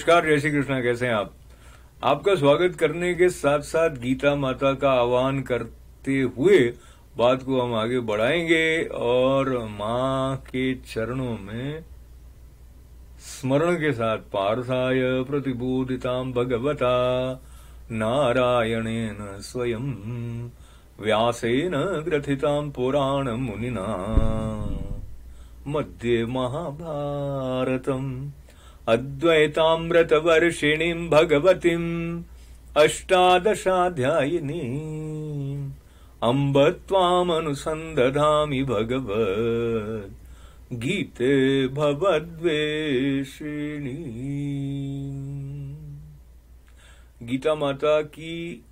नमस्कार, जय श्री कृष्णा। कैसे हैं आप? आपका स्वागत करने के साथ साथ गीता माता का आह्वान करते हुए बात को हम आगे बढ़ाएंगे और माँ के चरणों में स्मरण के साथ पार्थाय प्रतिबोधितां भगवता नारायणेन स्वयं व्यासेन ग्रथितां पुराण मुनिना मध्ये महाभारतम् अद्वैतामृतवर्षिणीं भगवतीम् अष्टादशाध्यायिनीम् अम्ब त्वामनुसन्दधामि भगवद् गीते भवद्वेषिणी। गीता माता की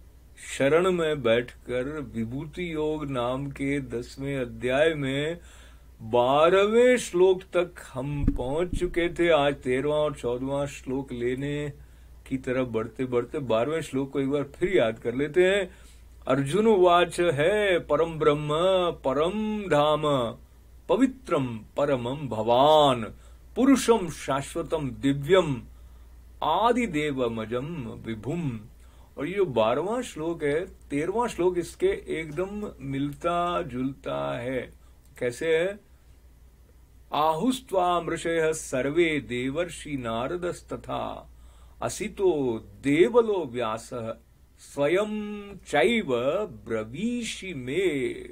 शरण में बैठकर विभूति योग नाम के 10वें अध्याय में 12वें श्लोक तक हम पहुंच चुके थे। आज 13वां और 14वां श्लोक लेने की तरफ बढ़ते बढ़ते 12वें श्लोक को एक बार फिर याद कर लेते हैं। अर्जुन उवाच है परम ब्रह्म परम धाम पवित्रम परमम भवान पुरुषम शाश्वतम दिव्यम आदिदेवमजम विभुम। और ये जो 12वां श्लोक है 13वां श्लोक इसके एकदम मिलता जुलता है। कैसे है? आहुस्त्वाम ऋषयः सर्वे देवर्षि नारदस्तथा असितो देवलो व्यासः स्वयं चैव ब्रवीषि में।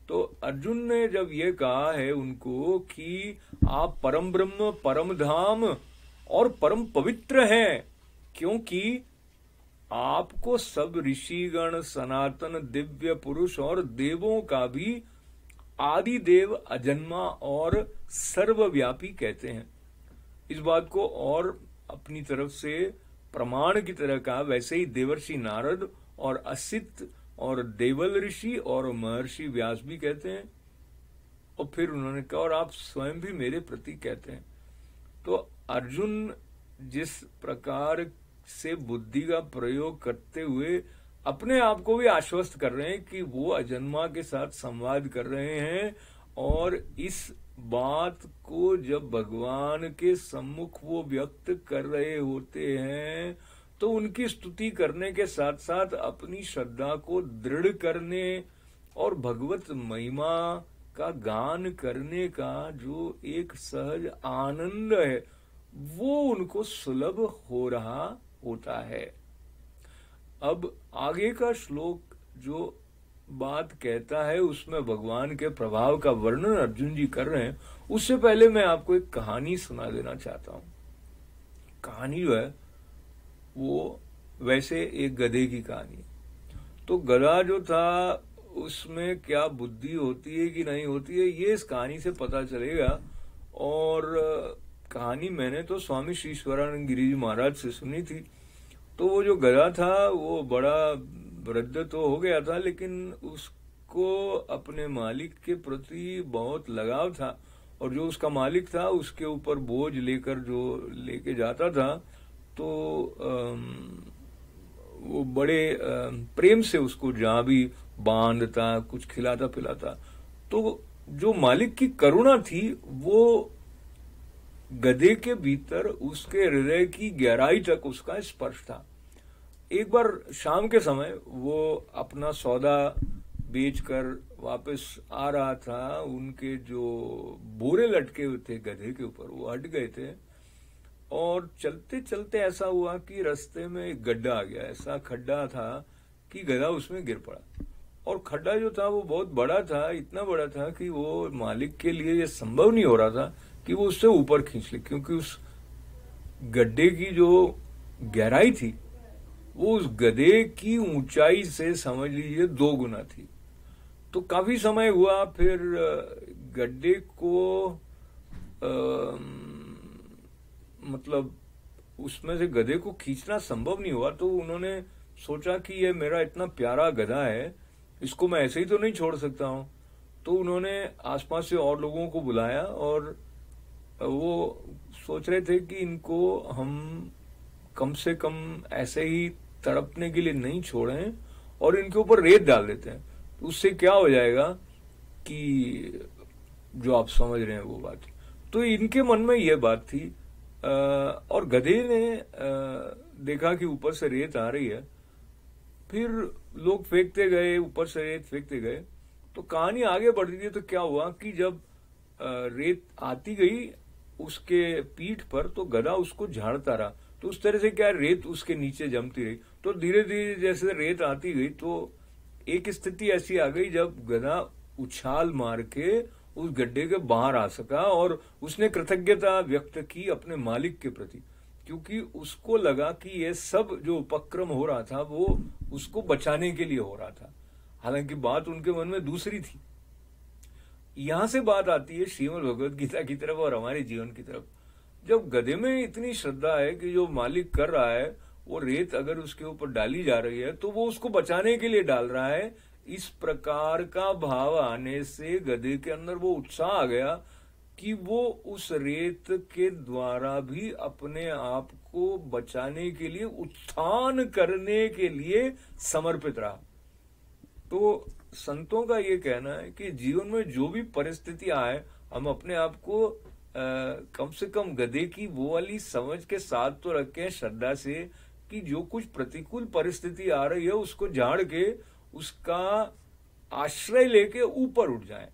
तो अर्जुन ने जब ये कहा है उनको कि आप परम ब्रह्म परम धाम और परम पवित्र हैं, क्योंकि आपको सब ऋषिगण सनातन दिव्य पुरुष और देवों का भी आदि देव अजन्मा और सर्वव्यापी कहते हैं। इस बात को और अपनी तरफ से प्रमाण की तरह कहा। वैसे ही देवर्षि नारद और असित और देवल ऋषि और महर्षि व्यास भी कहते हैं। और फिर उन्होंने कहा और आप स्वयं भी मेरे प्रति कहते हैं। तो अर्जुन जिस प्रकार से बुद्धि का प्रयोग करते हुए अपने आप को भी आश्वस्त कर रहे हैं कि वो अजन्मा के साथ संवाद कर रहे हैं, और इस बात को जब भगवान के सम्मुख वो व्यक्त कर रहे होते हैं तो उनकी स्तुति करने के साथ साथ अपनी श्रद्धा को दृढ़ करने और भगवत महिमा का गान करने का जो एक सहज आनंद है वो उनको सुलभ हो रहा होता है। अब आगे का श्लोक जो बात कहता है उसमें भगवान के प्रभाव का वर्णन अर्जुन जी कर रहे हैं। उससे पहले मैं आपको एक कहानी सुना देना चाहता हूं। कहानी जो है वो वैसे एक गधे की कहानी है। तो गधा जो था उसमें क्या बुद्धि होती है कि नहीं होती है ये इस कहानी से पता चलेगा। और कहानी मैंने तो स्वामी श्री ईश्वरानंद गिरि जी महाराज से सुनी थी। तो वो जो गधा था वो बड़ा वृद्ध तो हो गया था, लेकिन उसको अपने मालिक के प्रति बहुत लगाव था। और जो उसका मालिक था उसके ऊपर बोझ लेकर जो लेके जाता था तो वो बड़े प्रेम से उसको जहां भी बांधता, कुछ खिलाता पिलाता। तो जो मालिक की करुणा थी वो गधे के भीतर उसके हृदय की गहराई तक उसका स्पर्श था। एक बार शाम के समय वो अपना सौदा बेचकर वापस आ रहा था। उनके जो बोरे लटके हुए थे गधे के ऊपर वो हट गए थे, और चलते चलते ऐसा हुआ कि रास्ते में एक गड्ढा आ गया। ऐसा खड्डा था कि गधा उसमें गिर पड़ा। और खड्डा जो था वो बहुत बड़ा था, इतना बड़ा था कि वो मालिक के लिए ये संभव नहीं हो रहा था कि वो उससे ऊपर खींच ले, क्योंकि उस गड्ढे की जो गहराई थी वो उस गधे की ऊंचाई से समझ लीजिए 2 गुना थी। तो काफी समय हुआ, फिर गड्ढे को मतलब उसमें से गधे को खींचना संभव नहीं हुआ। तो उन्होंने सोचा कि ये मेरा इतना प्यारा गधा है, इसको मैं ऐसे ही तो नहीं छोड़ सकता हूं। तो उन्होंने आसपास से और लोगों को बुलाया और वो सोच रहे थे कि इनको हम कम से कम ऐसे ही तड़पने के लिए नहीं छोड़ें और इनके ऊपर रेत डाल देते हैं। तो उससे क्या हो जाएगा कि जो आप समझ रहे हैं वो बात। तो इनके मन में यह बात थी और गधे ने देखा कि ऊपर से रेत आ रही है, फिर लोग फेंकते गए, ऊपर से रेत फेंकते गए। तो कहानी आगे बढ़ रही थी, तो क्या हुआ कि जब रेत आती गई उसके पीठ पर, तो गधा उसको झाड़ता रहा। तो उस तरह से क्या, रेत उसके नीचे जमती रही। तो धीरे धीरे जैसे रेत आती गई, तो एक स्थिति ऐसी आ गई जब गधा उछाल मार के उस गड्ढे के बाहर आ सका, और उसने कृतज्ञता व्यक्त की अपने मालिक के प्रति, क्योंकि उसको लगा कि ये सब जो उपक्रम हो रहा था वो उसको बचाने के लिए हो रहा था। हालांकि बात उनके मन में दूसरी थी। यहां से बात आती है श्रीमद् भगवद गीता की तरफ और हमारे जीवन की तरफ। जब गधे में इतनी श्रद्धा है कि जो मालिक कर रहा है, वो रेत अगर उसके ऊपर डाली जा रही है तो वो उसको बचाने के लिए डाल रहा है, इस प्रकार का भाव आने से गधे के अंदर वो उत्साह आ गया कि वो उस रेत के द्वारा भी अपने आप को बचाने के लिए, उत्थान करने के लिए समर्पित रहा। तो संतों का ये कहना है कि जीवन में जो भी परिस्थिति आए, हम अपने आप को कम से कम गधे की वो वाली समझ के साथ तो रखें, श्रद्धा से, कि जो कुछ प्रतिकूल परिस्थिति आ रही है उसको झाड़ के उसका आश्रय लेके ऊपर उठ जाए।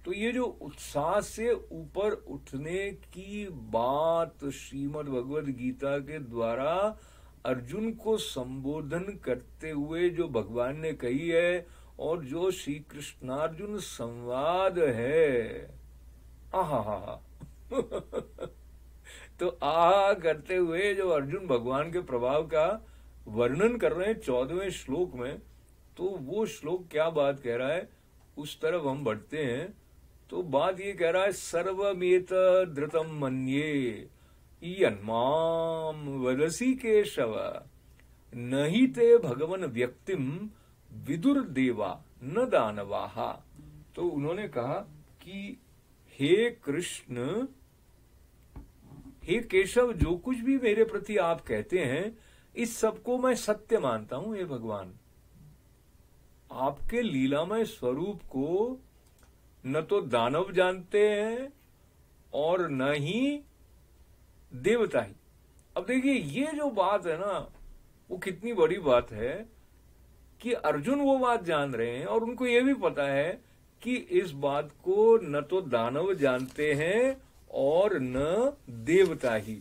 तो ये जो उत्साह से ऊपर उठने की बात श्रीमद् भगवद गीता के द्वारा अर्जुन को संबोधन करते हुए जो भगवान ने कही है, और जो श्री कृष्णार्जुन संवाद है, आहा तो करते हुए जो अर्जुन भगवान के प्रभाव का वर्णन कर रहे हैं 14वें श्लोक में, तो वो श्लोक क्या बात कह रहा है उस तरफ हम बढ़ते हैं। तो बात ये कह रहा है, सर्वमेत धृतम मन्ये यन्माम वदसी केशव नहि ते भगवन व्यक्तिम विदुर देवा न दानवाहा। तो उन्होंने कहा कि हे कृष्ण, हे केशव, जो कुछ भी मेरे प्रति आप कहते हैं इस सबको मैं सत्य मानता हूं। हे भगवान, आपके लीलामय स्वरूप को न तो दानव जानते हैं और न ही देवता ही। अब देखिए ये जो बात है ना, वो कितनी बड़ी बात है कि अर्जुन वो बात जान रहे हैं और उनको ये भी पता है कि इस बात को न तो दानव जानते हैं और न देवता ही।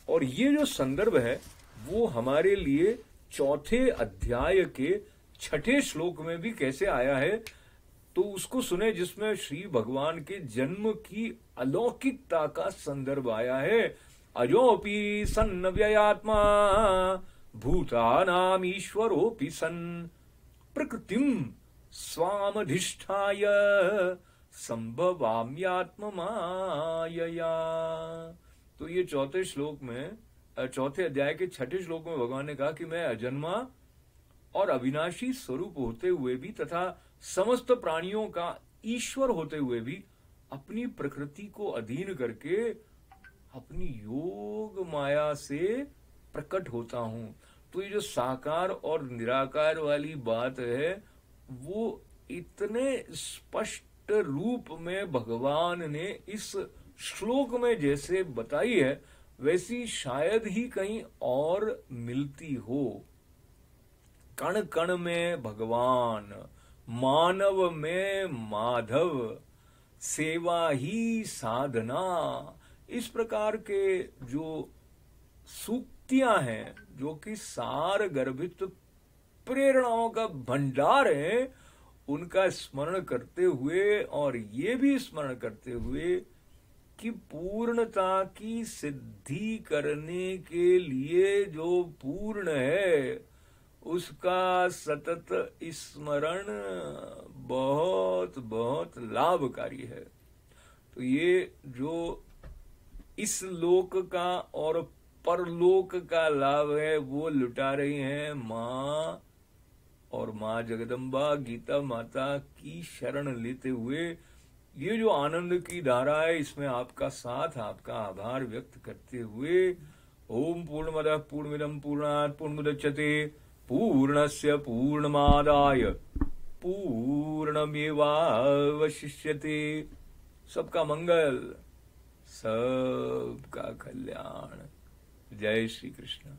और ये जो संदर्भ है वो हमारे लिए 4थे अध्याय के 6ठे श्लोक में भी कैसे आया है, तो उसको सुने, जिसमें श्री भगवान के जन्म की अलौकिकता का संदर्भ आया है। अजोपि सन्न व्ययात्मा भूतानाम ईश्वरोपि सन् प्रकृतिम स्वामधिष्ठाय संभवाम्यात्म मायया। तो ये 4थे श्लोक में, 4थे अध्याय के 6ठे श्लोक में भगवान ने कहा कि मैं अजन्मा और अविनाशी स्वरूप होते हुए भी तथा समस्त प्राणियों का ईश्वर होते हुए भी अपनी प्रकृति को अधीन करके अपनी योग माया से प्रकट होता हूं। तो ये जो साकार और निराकार वाली बात है वो इतने स्पष्ट रूप में भगवान ने इस श्लोक में जैसे बताई है, वैसी शायद ही कहीं और मिलती हो। कण कण में भगवान, मानव में माधव, सेवा ही साधना, इस प्रकार के जो सूक्तियां हैं, जो कि सार गर्भित प्रेरणाओं का भंडार है, उनका स्मरण करते हुए और ये भी स्मरण करते हुए कि पूर्णता की सिद्धि करने के लिए जो पूर्ण है उसका सतत स्मरण बहुत बहुत लाभकारी है। तो ये जो इस लोक का और परलोक का लाभ है वो लुटा रही हैं माँ, और माँ जगदम्बा गीता माता की शरण लेते हुए ये जो आनंद की धारा है, इसमें आपका साथ, आपका आभार व्यक्त करते हुए ओम पूर्णमदः पूर्णमिदं पूर्णात् पूर्णमुदच्यते पूर्णस्य पूर्णमादाय पूर्णमेवावशिष्यते। सबका मंगल, सबका कल्याण। जय श्री कृष्ण।